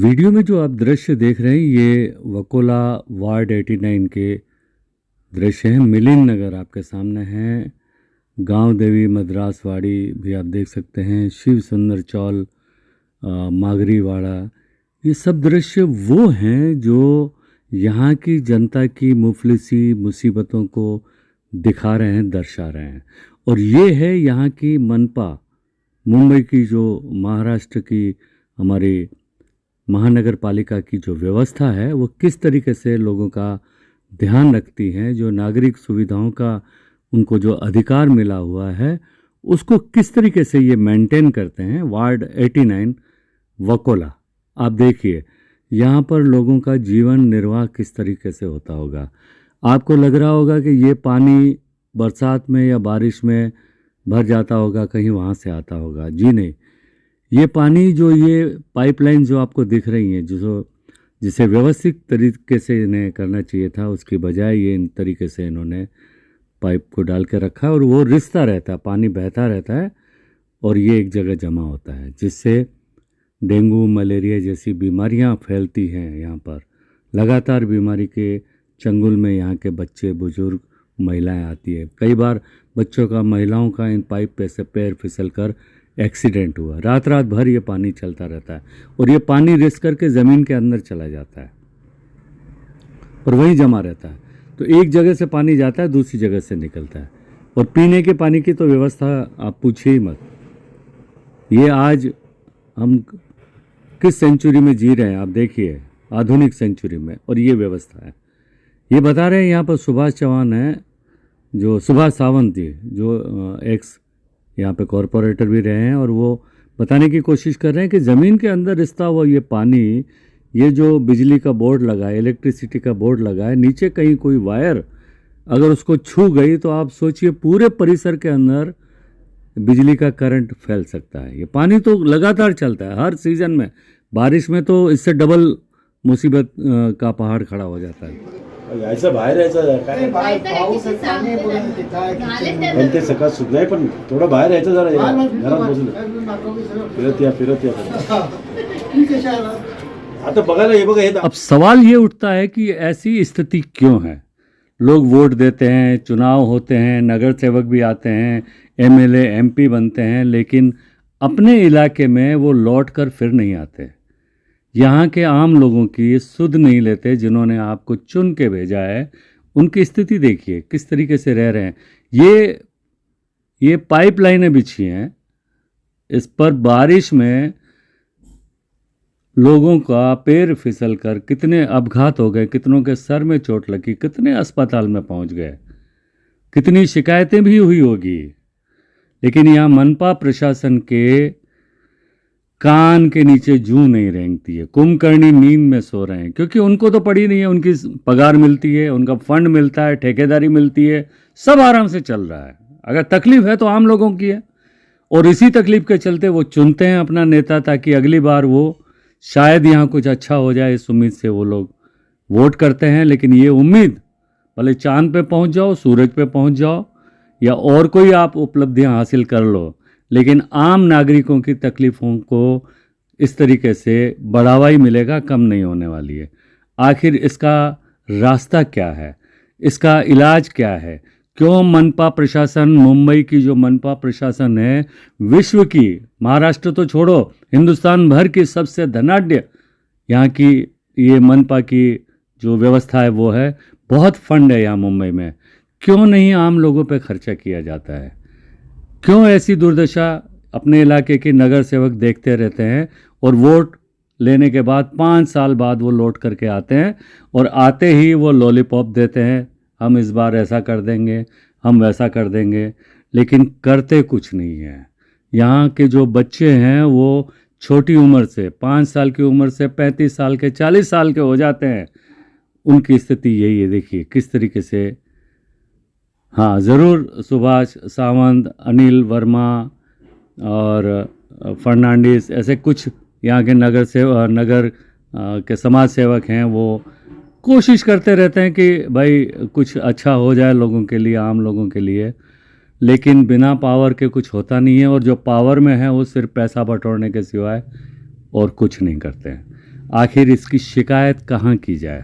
Video में जो आप दृश्य देख रहे हैं ये वकोला वार्ड 89 के दृश्य हैं। मिलिंद नगर आपके सामने है, गांव देवी मद्रासवाड़ी भी आप देख सकते हैं, शिव सुंदर चौल, मागरीवाड़ा। ये सब दृश्य वो हैं जो यहाँ की जनता की मुफलिसी मुसीबतों को दिखा रहे हैं, दर्शा रहे हैं। और ये है यहाँ की मनपा, मुंबई की जो महाराष्ट्र की हमारी महानगर पालिका की जो व्यवस्था है वो किस तरीके से लोगों का ध्यान रखती है, जो नागरिक सुविधाओं का उनको जो अधिकार मिला हुआ है उसको किस तरीके से ये मेंटेन करते हैं। वार्ड 89 वकोला आप देखिए, यहाँ पर लोगों का जीवन निर्वाह किस तरीके से होता होगा। आपको लग रहा होगा कि ये पानी बरसात में या बारिश में भर जाता होगा, कहीं वहाँ से आता होगा। जी नहीं, ये पानी जो ये पाइपलाइन जो आपको दिख रही हैं, जिसे व्यवस्थित तरीके से इन्हें करना चाहिए था, उसकी बजाय ये इन तरीके से इन्होंने पाइप को डाल के रखा है और वो रिसता रहता है, पानी बहता रहता है और ये एक जगह जमा होता है, जिससे डेंगू मलेरिया जैसी बीमारियां फैलती हैं। यहाँ पर लगातार बीमारी के चंगुल में यहाँ के बच्चे, बुजुर्ग, महिलाएं आती है। कई बार बच्चों का, महिलाओं का इन पाइप पे से पैर फिसल कर एक्सीडेंट हुआ। रात रात भर ये पानी चलता रहता है और ये पानी रिस करके ज़मीन के अंदर चला जाता है और वहीं जमा रहता है। तो एक जगह से पानी जाता है, दूसरी जगह से निकलता है। और पीने के पानी की तो व्यवस्था आप पूछिए ही मत। ये आज हम किस सेंचुरी में जी रहे हैं आप देखिए, आधुनिक सेंचुरी में, और ये व्यवस्था है। ये बता रहे हैं यहाँ पर सुभाष चौहान है, जो सुभाष सावंत जी, जो एक्स यहाँ पे कॉरपोरेटर भी रहे हैं, और वो बताने की कोशिश कर रहे हैं कि ज़मीन के अंदर रिसता हुआ ये पानी, ये जो बिजली का बोर्ड लगा है, इलेक्ट्रिसिटी का बोर्ड लगा है, नीचे कहीं कोई वायर अगर उसको छू गई तो आप सोचिए पूरे परिसर के अंदर बिजली का करंट फैल सकता है। ये पानी तो लगातार चलता है हर सीज़न में, बारिश में तो इससे डबल मुसीबत का पहाड़ खड़ा हो जाता है। यायचं बाहेर यायचं काय पण ते सकाळ सुद्धा नाही, पण थोडं बाहेर यायचं जरा, घरात बसून फिरत या आता बघायला हे बघा हे। अब सवाल ये उठता है कि ऐसी स्थिति क्यों है। लोग वोट देते हैं, चुनाव होते हैं, नगर सेवक भी आते हैं, एमएलए एमपी बनते हैं, लेकिन अपने इलाके में वो लौट कर फिर नहीं आते। यहाँ के आम लोगों की सुध नहीं लेते, जिन्होंने आपको चुन के भेजा है। उनकी स्थिति देखिए किस तरीके से रह रहे हैं। ये पाइपलाइनें बिछी हैं, इस पर बारिश में लोगों का पैर फिसल कर कितने अपघात हो गए, कितनों के सर में चोट लगी, कितने अस्पताल में पहुंच गए, कितनी शिकायतें भी हुई होगी। लेकिन यहाँ मनपा प्रशासन के कान के नीचे जूं नहीं रेंगती है, कुंभकर्णी नींद में सो रहे हैं, क्योंकि उनको तो पड़ी नहीं है। उनकी पगार मिलती है, उनका फंड मिलता है, ठेकेदारी मिलती है, सब आराम से चल रहा है। अगर तकलीफ है तो आम लोगों की है, और इसी तकलीफ के चलते वो चुनते हैं अपना नेता, ताकि अगली बार वो शायद यहाँ कुछ अच्छा हो जाए, इस उम्मीद से वो लोग वोट करते हैं। लेकिन ये उम्मीद, भले चांद पे पहुँच जाओ, सूरज पे पहुँच जाओ, या और कोई आप उपलब्धियाँ हासिल कर लो, लेकिन आम नागरिकों की तकलीफ़ों को इस तरीके से बढ़ावा ही मिलेगा, कम नहीं होने वाली है। आखिर इसका रास्ता क्या है, इसका इलाज क्या है? क्यों मनपा प्रशासन, मुंबई की जो मनपा प्रशासन है, विश्व की, महाराष्ट्र तो छोड़ो, हिंदुस्तान भर की सबसे धनाढ्य यहाँ की ये मनपा की जो व्यवस्था है वो है, बहुत फंड है यहाँ मुंबई में, क्यों नहीं आम लोगों पे खर्चा किया जाता है? क्यों ऐसी दुर्दशा अपने इलाके के नगर सेवक देखते रहते हैं और वोट लेने के बाद 5 साल बाद वो लौट करके आते हैं, और आते ही वो लॉलीपॉप देते हैं, हम इस बार ऐसा कर देंगे, हम वैसा कर देंगे, लेकिन करते कुछ नहीं है। यहाँ के जो बच्चे हैं वो छोटी उम्र से, 5 साल की उम्र से 35 साल के, 40 साल के हो जाते हैं। उनकी स्थिति यही है, देखिए किस तरीके से। हाँ, ज़रूर सुभाष सावंत, अनिल वर्मा और फर्नांडिस, ऐसे कुछ यहाँ के नगर के समाज सेवक हैं, वो कोशिश करते रहते हैं कि भाई कुछ अच्छा हो जाए लोगों के लिए, आम लोगों के लिए। लेकिन बिना पावर के कुछ होता नहीं है, और जो पावर में है वो सिर्फ पैसा बटोरने के सिवाय और कुछ नहीं करते हैं। आखिर इसकी शिकायत कहाँ की जाए,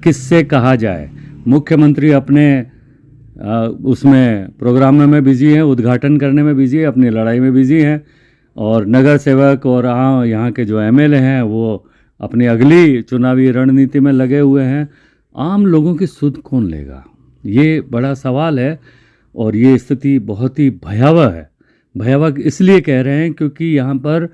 किससे कहा जाए। मुख्यमंत्री अपने उसमें प्रोग्राम में बिजी हैं, उद्घाटन करने में बिजी है, अपनी लड़ाई में बिजी हैं, और नगर सेवक और यहाँ के जो एमएलए हैं वो अपनी अगली चुनावी रणनीति में लगे हुए हैं। आम लोगों की सुध कौन लेगा, ये बड़ा सवाल है। और ये स्थिति बहुत ही भयावह है। भयावह इसलिए कह रहे हैं क्योंकि यहाँ पर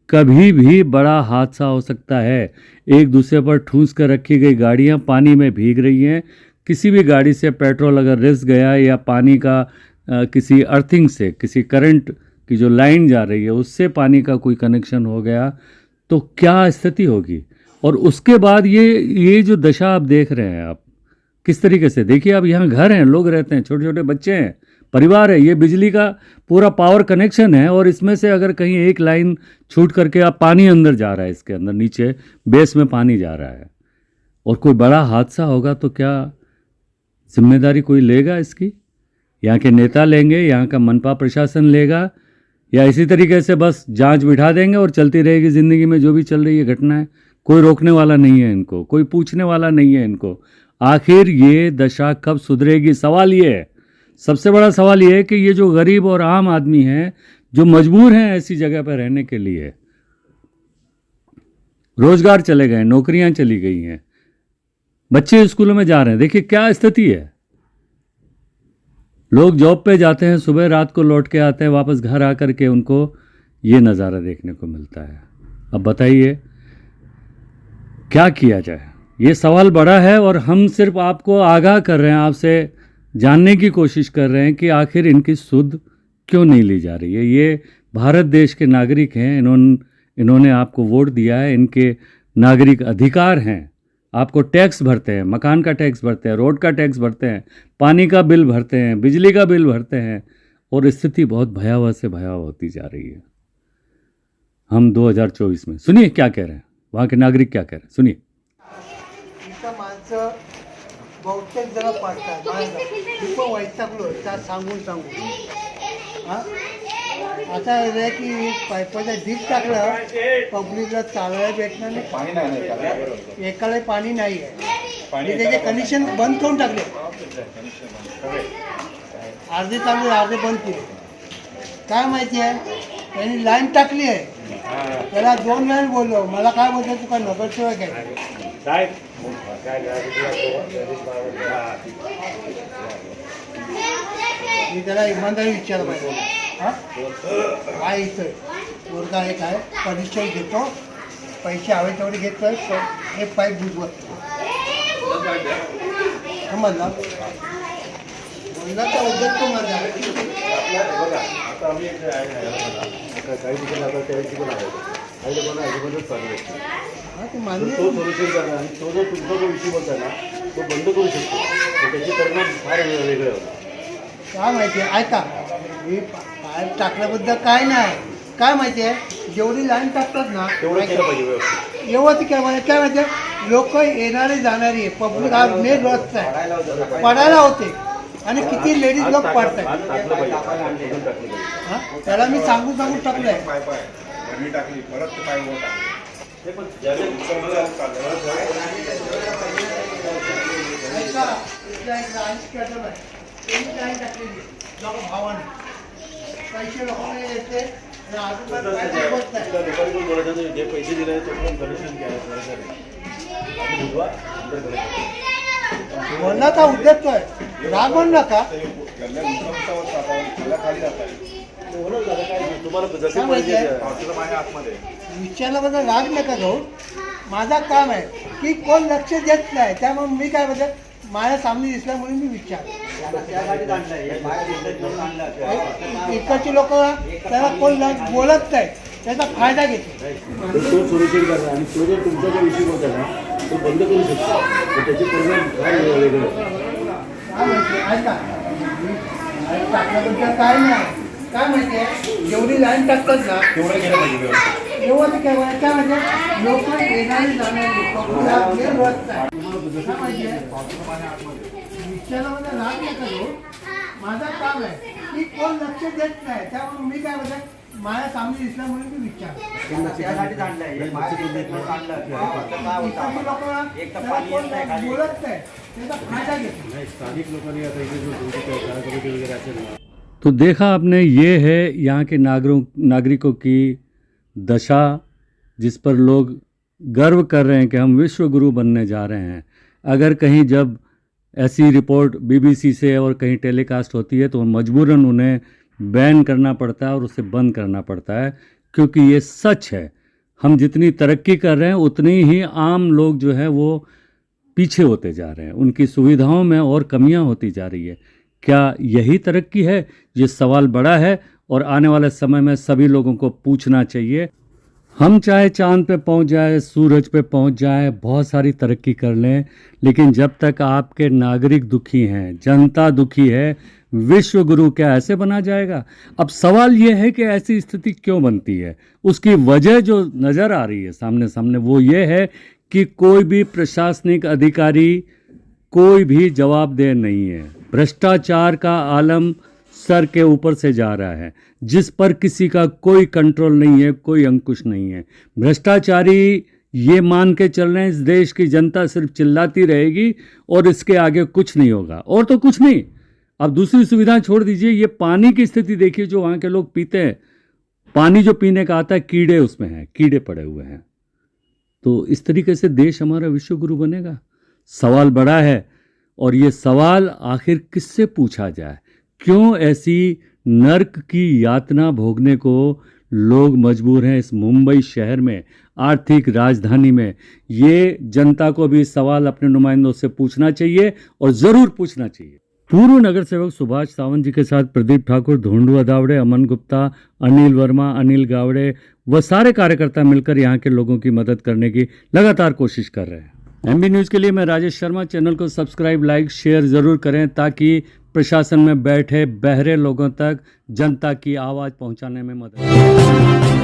कभी भी बड़ा हादसा हो सकता है। एक दूसरे पर ठूंस कर रखी गई गाड़ियाँ पानी में भीग रही हैं। किसी भी गाड़ी से पेट्रोल अगर रिस गया या पानी का किसी अर्थिंग से, किसी करंट की जो लाइन जा रही है उससे पानी का कोई कनेक्शन हो गया तो क्या स्थिति होगी। और उसके बाद ये जो दशा आप देख रहे हैं, आप किस तरीके से देखिए, आप यहाँ घर हैं, लोग रहते हैं, छोटे छोटे बच्चे हैं, परिवार है, ये बिजली का पूरा पावर कनेक्शन है और इसमें से अगर कहीं एक लाइन छूट करके आप पानी अंदर जा रहा है, इसके अंदर नीचे बेस में पानी जा रहा है और कोई बड़ा हादसा होगा तो क्या जिम्मेदारी कोई लेगा इसकी? यहाँ के नेता लेंगे, यहाँ का मनपा प्रशासन लेगा, या इसी तरीके से बस जांच बिठा देंगे और चलती रहेगी ज़िंदगी में जो भी चल रही है घटनाएं? कोई रोकने वाला नहीं है इनको, कोई पूछने वाला नहीं है इनको। आखिर ये दशा कब सुधरेगी? सवाल ये है, सबसे बड़ा सवाल ये है कि ये जो गरीब और आम आदमी हैं जो मजबूर हैं ऐसी जगह पर रहने के लिए, रोजगार चले गए, नौकरियां चली गई हैं, बच्चे स्कूलों में जा रहे हैं, देखिए क्या स्थिति है। लोग जॉब पे जाते हैं, सुबह रात को लौट के आते हैं, वापस घर आकर के उनको ये नज़ारा देखने को मिलता है। अब बताइए क्या किया जाए? ये सवाल बड़ा है और हम सिर्फ आपको आगाह कर रहे हैं, आपसे जानने की कोशिश कर रहे हैं कि आखिर इनकी सुध क्यों नहीं ली जा रही है। ये भारत देश के नागरिक हैं, इन्होंने आपको वोट दिया है, इनके नागरिक अधिकार हैं। आपको टैक्स भरते हैं, मकान का टैक्स भरते हैं, रोड का टैक्स भरते हैं, पानी का बिल भरते हैं, बिजली का बिल भरते हैं, और स्थिति बहुत भयावह से भयावह होती जा रही है। हम 2024 में सुनिए क्या कह रहे हैं, वहाँ के नागरिक क्या कह रहे हैं, सुनिए। माणसं बहुतेक जण पडतात, मी पण वैतागलो त्या सांगून हां आता आहे की पाईपाचा डीप टाकलं, पब्लिकला चालवायला भेटणार नाही, पाणी नाही, एकाला पाणी नाही आहे आणि त्याचे कनेक्शन बंद करून टाकले, अर्धे चालू अर्धे बंद केले। काय माहिती आहे, त्यांनी लाईन टाकली आहे, त्याला 2 लाईन बोललो, मला काय बोलतो तुका नगरसेवक आहे मी त्याला इमानदारी विचारलं पाहिजे, हां काय इथं मुलगा आहे काय परिचय घेतो, पैसे हवे तेवढे घेतोय, हे पाईप बुजवत समजला, बोलला तर उद्योग तो माझा आता आम्ही काही ठिकाणी आता त्या ठिकाणी आहे, काही लोकांना अजिबातच चालू आहे, हां ते मान्य तो सोल्युशन करणार आणि तो जो तुमचा जो विषय बोलता ना तो बंद करू शकतो, तर त्याचे परिणाम फार वेगळे होतात। काय माहिती आहे, ऐका मी पाईप टाकल्याबद्दल काय नाही, काय माहिती आहे जेवढी लाईन टाकतात ना तेवढं केलं पाहिजे व्यवस्थित। एवढं काय माहिती काय माहिती आहे, लोक येणारे जाणारी आहे, पब्लिक हा मेन रस्ता आहे, पडायला होते आणि किती लेडीज लोक पडतात, हां त्याला मी सांगून टाकलंय, टाकली परत ते पाय वर टाकले ते पण भावाने पैसे लोकांना येते जे पैसे दिले तो पण कनेक्शन बोलला तर उद्योग आहे, रागवण नका, खाली जात आहे तुम्हाला जसे पाहिजे आतमध्ये विचारल्याबद्दल राग नका घेऊ, माझा काम आहे की कोण लक्ष देत नाही, त्यामुळे मी काय म्हणते माझ्या सामने दिसल्यामुळे मी विचार इकडची लोक त्याला कोण बोलत नाही, त्याचा फायदा घेते, तो सोल्युशन करा आणि तो जो तुमचा जो विषय होता ना तो बंद करू शकतो, तर त्याचे परिणाम फार वेगळे होतात। काय माहिती ऐका टाकल्याबद्दल काय नाही, काय माहिती आहे जेवढी लाईन टाकतात ना तेवढं केलं पाहिजे व्यवस्थित। एवढं काय म्हणजे लोक येणारे जाणारे विचारामध्ये राग नका घेऊ, माझं काम आहे की कोण लक्ष देत नाही, त्यामुळे मी काय म्हणते माझ्या सामने दिसल्यामुळे मी विचार त्यासाठीच आणलंय एक माहिती देतो आणलं तर काय होतं एक तर पाणी येत नाही खाली बोलत नाही त्याचा फायदा घेतो नाही स्थानिक लोकांनी आता इथे जो तुमची शाळा कमिटी वगैरे असेल ना तो देखा आपने, ये है यहाँ के नागरिकों की दशा, जिस पर लोग गर्व कर रहे हैं कि हम विश्व गुरु बनने जा रहे हैं। अगर कहीं जब ऐसी रिपोर्ट बीबीसी से और कहीं टेलीकास्ट होती है तो मजबूरन उन्हें बैन करना पड़ता है और उसे बंद करना पड़ता है, क्योंकि ये सच है। हम जितनी तरक्की कर रहे हैं उतनी ही आम लोग जो है वो पीछे होते जा रहे हैं, उनकी सुविधाओं में और कमियां होती जा रही है। क्या यही तरक्की है? ये सवाल बड़ा है और आने वाले समय में सभी लोगों को पूछना चाहिए। हम चाहे चांद पे पहुंच जाए, सूरज पे पहुंच जाए, बहुत सारी तरक्की कर लें, लेकिन जब तक आपके नागरिक दुखी हैं, जनता दुखी है, विश्व गुरु क्या ऐसे बना जाएगा? अब सवाल ये है कि ऐसी स्थिति क्यों बनती है। उसकी वजह जो नज़र आ रही है सामने सामने वो ये है कि कोई भी प्रशासनिक अधिकारी कोई भी जवाबदेह नहीं है। भ्रष्टाचार का आलम सर के ऊपर से जा रहा है, जिस पर किसी का कोई कंट्रोल नहीं है, कोई अंकुश नहीं है। भ्रष्टाचारी ये मान के चल रहे हैं इस देश की जनता सिर्फ चिल्लाती रहेगी और इसके आगे कुछ नहीं होगा, और तो कुछ नहीं। अब दूसरी सुविधा छोड़ दीजिए, ये पानी की स्थिति देखिए जो वहाँ के लोग पीते हैं। पानी जो पीने का आता है, कीड़े उसमें हैं, कीड़े पड़े हुए हैं। तो इस तरीके से देश हमारा विश्व गुरु बनेगा? सवाल बड़ा है, और ये सवाल आखिर किससे पूछा जाए? क्यों ऐसी नर्क की यातना भोगने को लोग मजबूर हैं इस मुंबई शहर में, आर्थिक राजधानी में? ये जनता को भी सवाल अपने नुमाइंदों से पूछना चाहिए, और ज़रूर पूछना चाहिए। पूर्व नगर सेवक सुभाष सावंत जी के साथ प्रदीप ठाकुर, धोंडुआ दावड़े, अमन गुप्ता, अनिल वर्मा, अनिल गावड़े व सारे कार्यकर्ता मिलकर यहाँ के लोगों की मदद करने की लगातार कोशिश कर रहे हैं। एमबी न्यूज़ के लिए मैं राजेश शर्मा। चैनल को सब्सक्राइब, लाइक, शेयर ज़रूर करें, ताकि प्रशासन में बैठे बहरे लोगों तक जनता की आवाज़ पहुंचाने में मदद